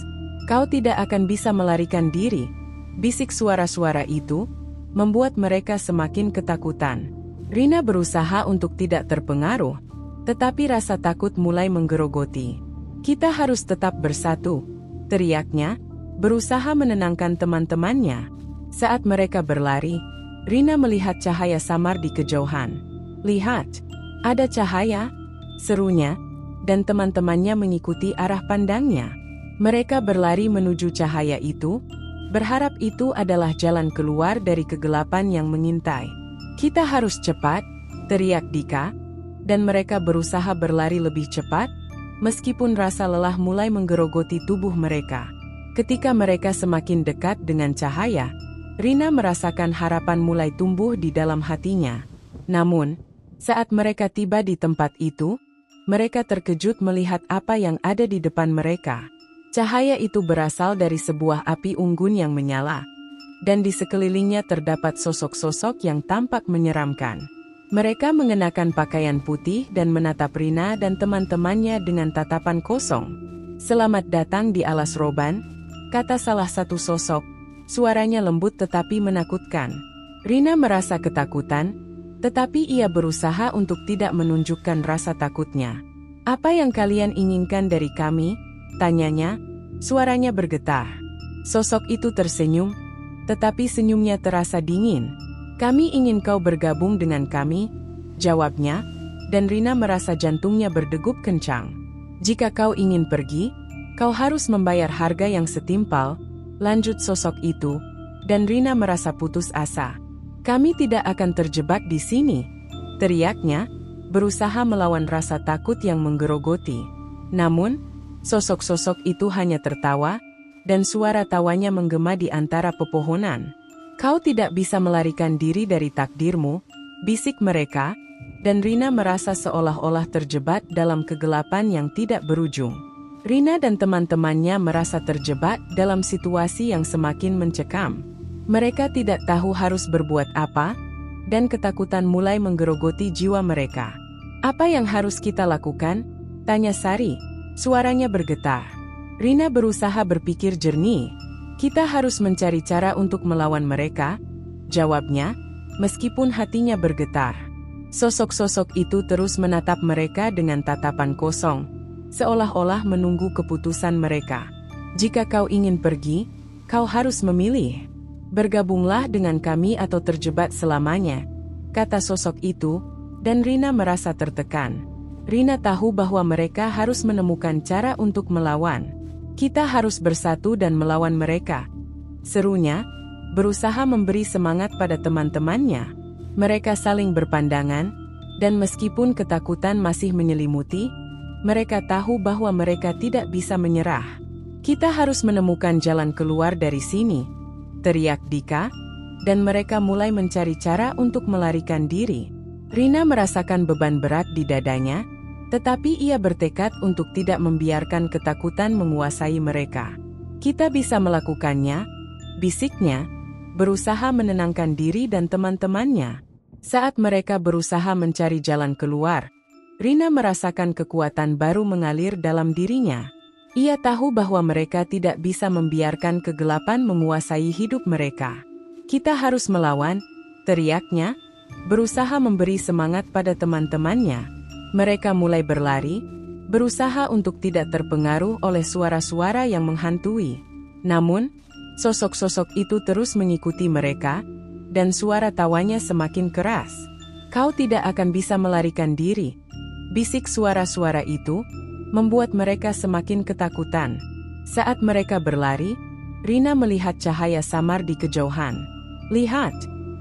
"Kau tidak akan bisa melarikan diri," bisik suara-suara itu, membuat mereka semakin ketakutan. Rina berusaha untuk tidak terpengaruh, tetapi rasa takut mulai menggerogoti. "Kita harus tetap bersatu," teriaknya, berusaha menenangkan teman-temannya. Saat mereka berlari, Rina melihat cahaya samar di kejauhan. "Lihat, ada cahaya," serunya, dan teman-temannya mengikuti arah pandangnya. Mereka berlari menuju cahaya itu, berharap itu adalah jalan keluar dari kegelapan yang mengintai. "Kita harus cepat," teriak Dika, dan mereka berusaha berlari lebih cepat, meskipun rasa lelah mulai menggerogoti tubuh mereka. Ketika mereka semakin dekat dengan cahaya, Rina merasakan harapan mulai tumbuh di dalam hatinya. Namun, saat mereka tiba di tempat itu, mereka terkejut melihat apa yang ada di depan mereka. Cahaya itu berasal dari sebuah api unggun yang menyala, dan di sekelilingnya terdapat sosok-sosok yang tampak menyeramkan. Mereka mengenakan pakaian putih dan menatap Rina dan teman-temannya dengan tatapan kosong. "Selamat datang di alas roban," kata salah satu sosok, suaranya lembut tetapi menakutkan. Rina merasa ketakutan, tetapi ia berusaha untuk tidak menunjukkan rasa takutnya. "Apa yang kalian inginkan dari kami?" tanyanya, suaranya bergetar. Sosok itu tersenyum, tetapi senyumnya terasa dingin. "Kami ingin kau bergabung dengan kami," jawabnya, dan Rina merasa jantungnya berdegup kencang. "Jika kau ingin pergi, kau harus membayar harga yang setimpal," lanjut sosok itu, dan Rina merasa putus asa. "Kami tidak akan terjebak di sini," teriaknya, berusaha melawan rasa takut yang menggerogoti. Namun, sosok-sosok itu hanya tertawa, dan suara tawanya menggema di antara pepohonan. "Kau tidak bisa melarikan diri dari takdirmu," bisik mereka, dan Rina merasa seolah-olah terjebak dalam kegelapan yang tidak berujung. Rina dan teman-temannya merasa terjebak dalam situasi yang semakin mencekam. Mereka tidak tahu harus berbuat apa, dan ketakutan mulai menggerogoti jiwa mereka. "Apa yang harus kita lakukan?" tanya Sari, suaranya bergetar. Rina berusaha berpikir jernih. "Kita harus mencari cara untuk melawan mereka," jawabnya, meskipun hatinya bergetar. Sosok-sosok itu terus menatap mereka dengan tatapan kosong, seolah-olah menunggu keputusan mereka. Jika kau ingin pergi, kau harus memilih. Bergabunglah dengan kami atau terjebak selamanya, kata sosok itu, dan Rina merasa tertekan. Rina tahu bahwa mereka harus menemukan cara untuk melawan. Kita harus bersatu dan melawan mereka, serunya, berusaha memberi semangat pada teman-temannya. Mereka saling berpandangan, dan meskipun ketakutan masih menyelimuti, mereka tahu bahwa mereka tidak bisa menyerah. Kita harus menemukan jalan keluar dari sini, teriak Dika, dan mereka mulai mencari cara untuk melarikan diri. Rina merasakan beban berat di dadanya, tetapi ia bertekad untuk tidak membiarkan ketakutan menguasai mereka. Kita bisa melakukannya, bisiknya, berusaha menenangkan diri dan teman-temannya. Saat mereka berusaha mencari jalan keluar, Rina merasakan kekuatan baru mengalir dalam dirinya. Ia tahu bahwa mereka tidak bisa membiarkan kegelapan menguasai hidup mereka. Kita harus melawan, teriaknya, berusaha memberi semangat pada teman-temannya. Mereka mulai berlari, berusaha untuk tidak terpengaruh oleh suara-suara yang menghantui. Namun, sosok-sosok itu terus mengikuti mereka, dan suara tawanya semakin keras. Kau tidak akan bisa melarikan diri, bisik suara-suara itu, membuat mereka semakin ketakutan. Saat mereka berlari, Rina melihat cahaya samar di kejauhan. Lihat,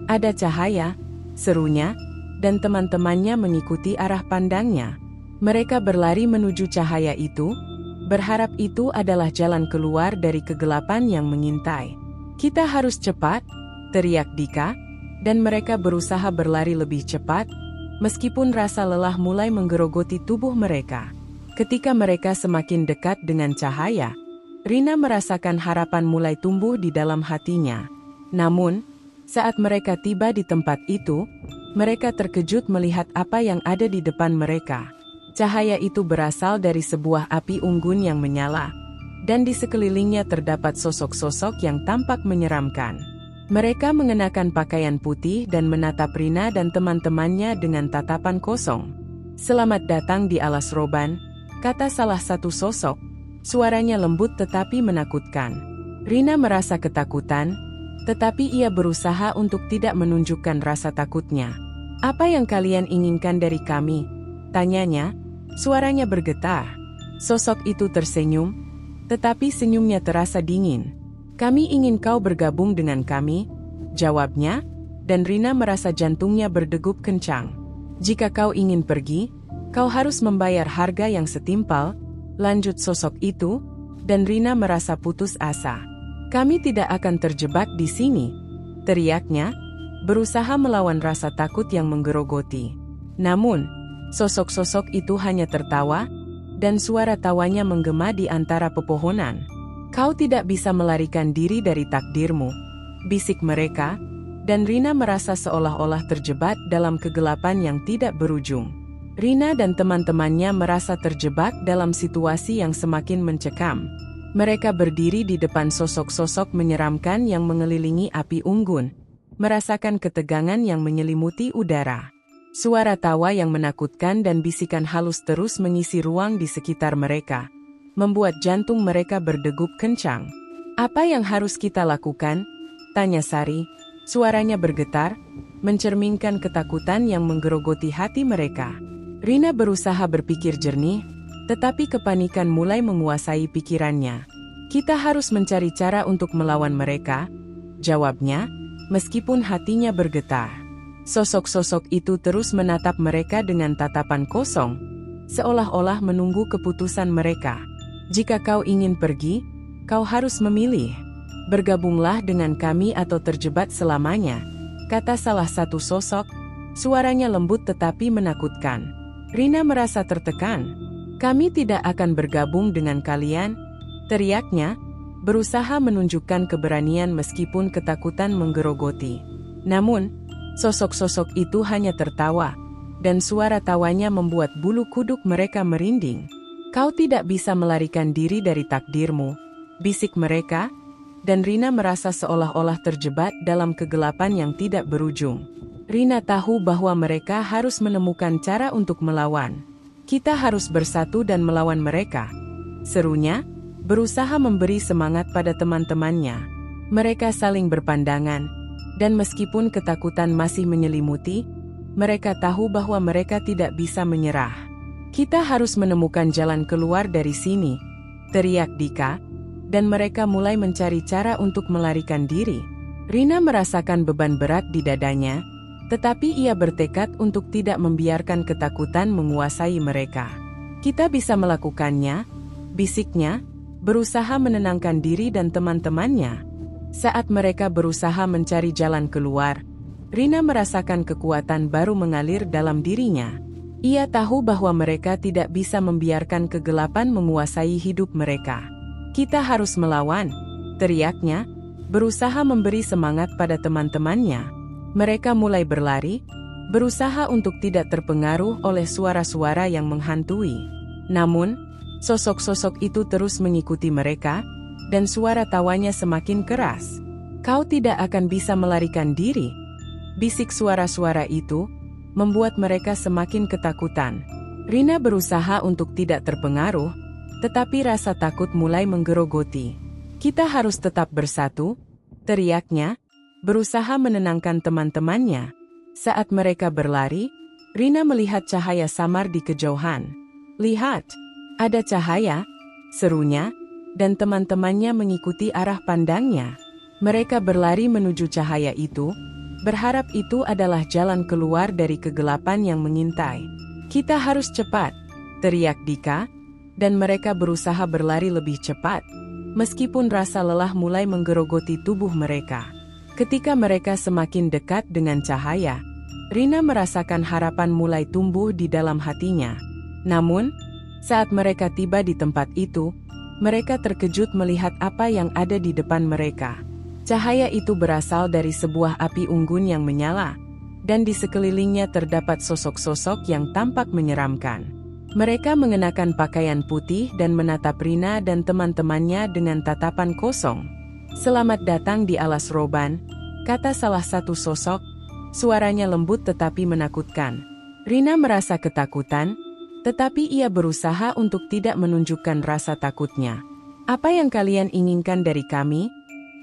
ada cahaya, serunya, dan teman-temannya mengikuti arah pandangnya. Mereka berlari menuju cahaya itu, berharap itu adalah jalan keluar dari kegelapan yang mengintai. Kita harus cepat, teriak Dika, dan mereka berusaha berlari lebih cepat, meskipun rasa lelah mulai menggerogoti tubuh mereka. Ketika mereka semakin dekat dengan cahaya, Rina merasakan harapan mulai tumbuh di dalam hatinya. Namun, saat mereka tiba di tempat itu, mereka terkejut melihat apa yang ada di depan mereka. Cahaya itu berasal dari sebuah api unggun yang menyala, dan di sekelilingnya terdapat sosok-sosok yang tampak menyeramkan. Mereka mengenakan pakaian putih dan menatap Rina dan teman-temannya dengan tatapan kosong. "Selamat datang di alas roban," kata salah satu sosok. Suaranya lembut tetapi menakutkan. Rina merasa ketakutan, tetapi ia berusaha untuk tidak menunjukkan rasa takutnya. "Apa yang kalian inginkan dari kami?" tanyanya. Suaranya bergetar. Sosok itu tersenyum, tetapi senyumnya terasa dingin. "Kami ingin kau bergabung dengan kami," jawabnya, dan Rina merasa jantungnya berdegup kencang. "Jika kau ingin pergi, kau harus membayar harga yang setimpal," lanjut sosok itu, dan Rina merasa putus asa. "Kami tidak akan terjebak di sini," teriaknya, berusaha melawan rasa takut yang menggerogoti. Namun, sosok-sosok itu hanya tertawa, dan suara tawanya menggema di antara pepohonan. "Kau tidak bisa melarikan diri dari takdirmu," bisik mereka, dan Rina merasa seolah-olah terjebak dalam kegelapan yang tidak berujung. Rina dan teman-temannya merasa terjebak dalam situasi yang semakin mencekam. Mereka berdiri di depan sosok-sosok menyeramkan yang mengelilingi api unggun, merasakan ketegangan yang menyelimuti udara. Suara tawa yang menakutkan dan bisikan halus terus mengisi ruang di sekitar mereka, membuat jantung mereka berdegup kencang. "Apa yang harus kita lakukan?" tanya Sari. Suaranya bergetar, mencerminkan ketakutan yang menggerogoti hati mereka. Rina berusaha berpikir jernih, tetapi kepanikan mulai menguasai pikirannya. "Kita harus mencari cara untuk melawan mereka," jawabnya, meskipun hatinya bergetar. Sosok-sosok itu terus menatap mereka dengan tatapan kosong, seolah-olah menunggu keputusan mereka. "Jika kau ingin pergi, kau harus memilih. Bergabunglah dengan kami atau terjebak selamanya," kata salah satu sosok. Suaranya lembut tetapi menakutkan. Rina merasa tertekan. "Kami tidak akan bergabung dengan kalian," teriaknya, berusaha menunjukkan keberanian meskipun ketakutan menggerogoti. Namun, sosok-sosok itu hanya tertawa, dan suara tawanya membuat bulu kuduk mereka merinding. "Kau tidak bisa melarikan diri dari takdirmu," bisik mereka, dan Rina merasa seolah-olah terjebak dalam kegelapan yang tidak berujung. Rina tahu bahwa mereka harus menemukan cara untuk melawan. Kita harus bersatu dan melawan mereka, serunya, berusaha memberi semangat pada teman-temannya. Mereka saling berpandangan, dan meskipun ketakutan masih menyelimuti, mereka tahu bahwa mereka tidak bisa menyerah. Kita harus menemukan jalan keluar dari sini, teriak Dika, dan mereka mulai mencari cara untuk melarikan diri. Rina merasakan beban berat di dadanya, tetapi ia bertekad untuk tidak membiarkan ketakutan menguasai mereka. Kita bisa melakukannya, bisiknya, berusaha menenangkan diri dan teman-temannya. Saat mereka berusaha mencari jalan keluar, Rina merasakan kekuatan baru mengalir dalam dirinya. Ia tahu bahwa mereka tidak bisa membiarkan kegelapan menguasai hidup mereka. Kita harus melawan, teriaknya, berusaha memberi semangat pada teman-temannya. Mereka mulai berlari, berusaha untuk tidak terpengaruh oleh suara-suara yang menghantui. Namun, sosok-sosok itu terus mengikuti mereka, dan suara tawanya semakin keras. Kau tidak akan bisa melarikan diri. Bisik suara-suara itu, membuat mereka semakin ketakutan. Rina berusaha untuk tidak terpengaruh, tetapi rasa takut mulai menggerogoti. Kita harus tetap bersatu, teriaknya, berusaha menenangkan teman-temannya. Saat mereka berlari, Rina melihat cahaya samar di kejauhan. Lihat, ada cahaya, serunya, dan teman-temannya mengikuti arah pandangnya. Mereka berlari menuju cahaya itu, berharap itu adalah jalan keluar dari kegelapan yang mengintai. Kita harus cepat, teriak Dika, dan mereka berusaha berlari lebih cepat, meskipun rasa lelah mulai menggerogoti tubuh mereka. Ketika mereka semakin dekat dengan cahaya, Rina merasakan harapan mulai tumbuh di dalam hatinya. Namun, saat mereka tiba di tempat itu, mereka terkejut melihat apa yang ada di depan mereka. Cahaya itu berasal dari sebuah api unggun yang menyala, dan di sekelilingnya terdapat sosok-sosok yang tampak menyeramkan. Mereka mengenakan pakaian putih dan menatap Rina dan teman-temannya dengan tatapan kosong. Selamat datang di alas Roban, kata salah satu sosok, suaranya lembut tetapi menakutkan. Rina merasa ketakutan, tetapi ia berusaha untuk tidak menunjukkan rasa takutnya. Apa yang kalian inginkan dari kami?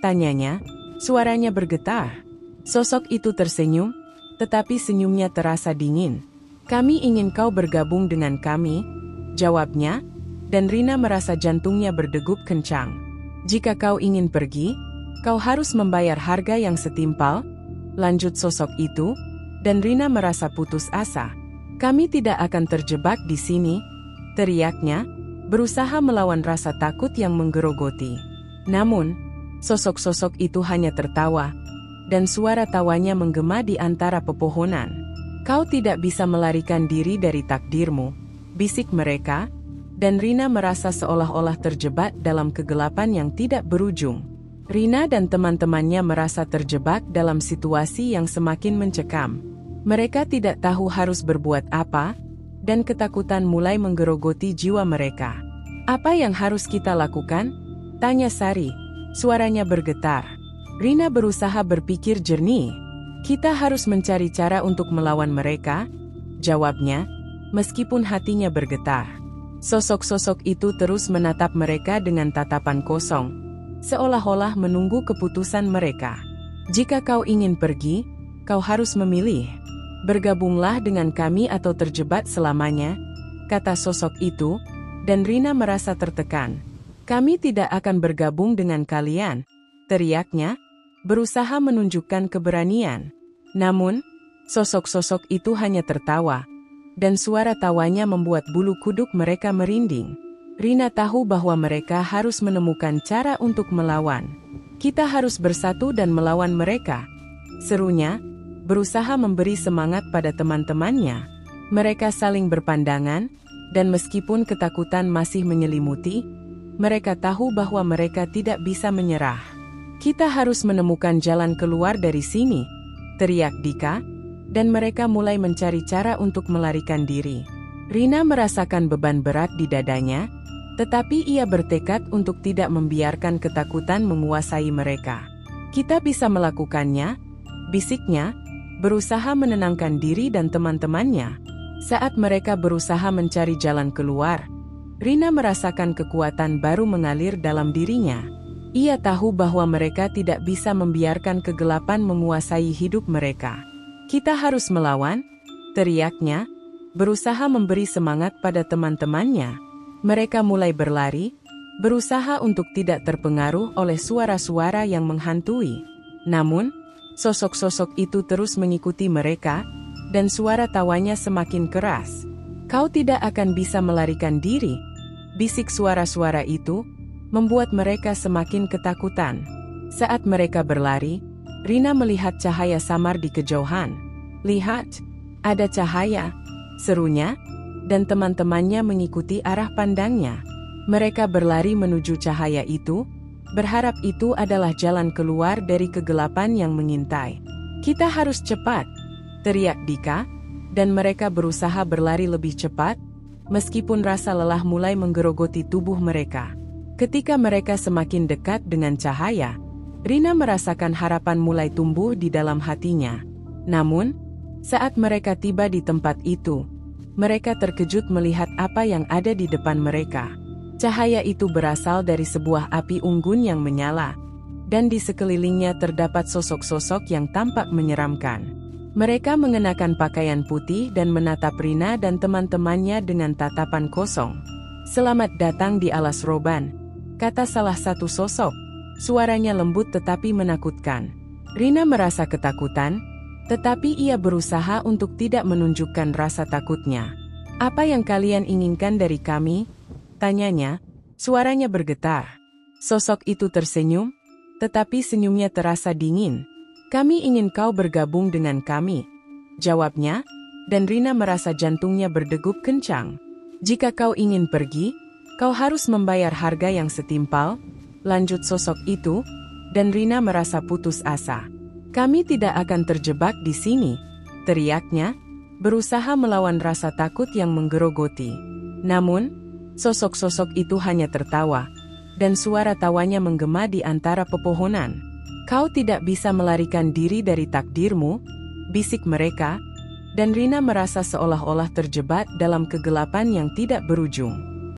Tanyanya, suaranya bergetar. Sosok itu tersenyum, tetapi senyumnya terasa dingin. Kami ingin kau bergabung dengan kami, jawabnya, dan Rina merasa jantungnya berdegup kencang. Jika kau ingin pergi, kau harus membayar harga yang setimpal, lanjut sosok itu, dan Rina merasa putus asa. Kami tidak akan terjebak di sini, teriaknya, berusaha melawan rasa takut yang menggerogoti. Namun, sosok-sosok itu hanya tertawa, dan suara tawanya menggema di antara pepohonan. Kau tidak bisa melarikan diri dari takdirmu, bisik mereka, dan Rina merasa seolah-olah terjebak dalam kegelapan yang tidak berujung. Rina dan teman-temannya merasa terjebak dalam situasi yang semakin mencekam. Mereka tidak tahu harus berbuat apa, dan ketakutan mulai menggerogoti jiwa mereka. Apa yang harus kita lakukan? Tanya Sari, suaranya bergetar. Rina berusaha berpikir jernih. Kita harus mencari cara untuk melawan mereka, jawabnya, meskipun hatinya bergetar. Sosok-sosok itu terus menatap mereka dengan tatapan kosong, seolah-olah menunggu keputusan mereka. Jika kau ingin pergi, kau harus memilih. Bergabunglah dengan kami atau terjebak selamanya, kata sosok itu, dan Rina merasa tertekan. Kami tidak akan bergabung dengan kalian, teriaknya, berusaha menunjukkan keberanian. Namun, sosok-sosok itu hanya tertawa, dan suara tawanya membuat bulu kuduk mereka merinding. Rina tahu bahwa mereka harus menemukan cara untuk melawan. Kita harus bersatu dan melawan mereka, serunya, berusaha memberi semangat pada teman-temannya. Mereka saling berpandangan, dan meskipun ketakutan masih menyelimuti, mereka tahu bahwa mereka tidak bisa menyerah. Kita harus menemukan jalan keluar dari sini, teriak Dika, dan mereka mulai mencari cara untuk melarikan diri. Rina merasakan beban berat di dadanya, Tetapi ia bertekad untuk tidak membiarkan ketakutan menguasai mereka. Kita bisa melakukannya, bisiknya, berusaha menenangkan diri dan teman-temannya. Saat mereka berusaha mencari jalan keluar, Rina merasakan kekuatan baru mengalir dalam dirinya. Ia tahu bahwa mereka tidak bisa membiarkan kegelapan menguasai hidup mereka. Kita harus melawan, teriaknya, berusaha memberi semangat pada teman-temannya. Mereka mulai berlari, berusaha untuk tidak terpengaruh oleh suara-suara yang menghantui. Namun, sosok-sosok itu terus mengikuti mereka, dan suara tawanya semakin keras. Kau tidak akan bisa melarikan diri, bisik suara-suara itu, membuat mereka semakin ketakutan. Saat mereka berlari, Rina melihat cahaya samar di kejauhan. Lihat, ada cahaya, serunya, dan teman-temannya mengikuti arah pandangnya. Mereka berlari menuju cahaya itu, berharap itu adalah jalan keluar dari kegelapan yang mengintai. Kita harus cepat, teriak Dika, dan mereka berusaha berlari lebih cepat, meskipun rasa lelah mulai menggerogoti tubuh mereka. Ketika mereka semakin dekat dengan cahaya, Rina merasakan harapan mulai tumbuh di dalam hatinya. Namun, saat mereka tiba di tempat itu, mereka terkejut melihat apa yang ada di depan mereka. Cahaya itu berasal dari sebuah api unggun yang menyala, dan di sekelilingnya terdapat sosok-sosok yang tampak menyeramkan. Mereka mengenakan pakaian putih dan menatap Rina dan teman-temannya dengan tatapan kosong. "Selamat datang di alas roban," kata salah satu sosok. Suaranya lembut tetapi menakutkan. Rina merasa ketakutan, tetapi ia berusaha untuk tidak menunjukkan rasa takutnya. "Apa yang kalian inginkan dari kami?" tanyanya, suaranya bergetar. Sosok itu tersenyum, tetapi senyumnya terasa dingin. "Kami ingin kau bergabung dengan kami," jawabnya, dan Rina merasa jantungnya berdegup kencang. "Jika kau ingin pergi, kau harus membayar harga yang setimpal," lanjut sosok itu, dan Rina merasa putus asa. "Kami tidak akan terjebak di sini," teriaknya, berusaha melawan rasa takut yang menggerogoti. Namun, sosok-sosok itu hanya tertawa, dan suara tawanya menggema di antara pepohonan. "Kau tidak bisa melarikan diri dari takdirmu," bisik mereka, dan Rina merasa seolah-olah terjebak dalam kegelapan yang tidak berujung.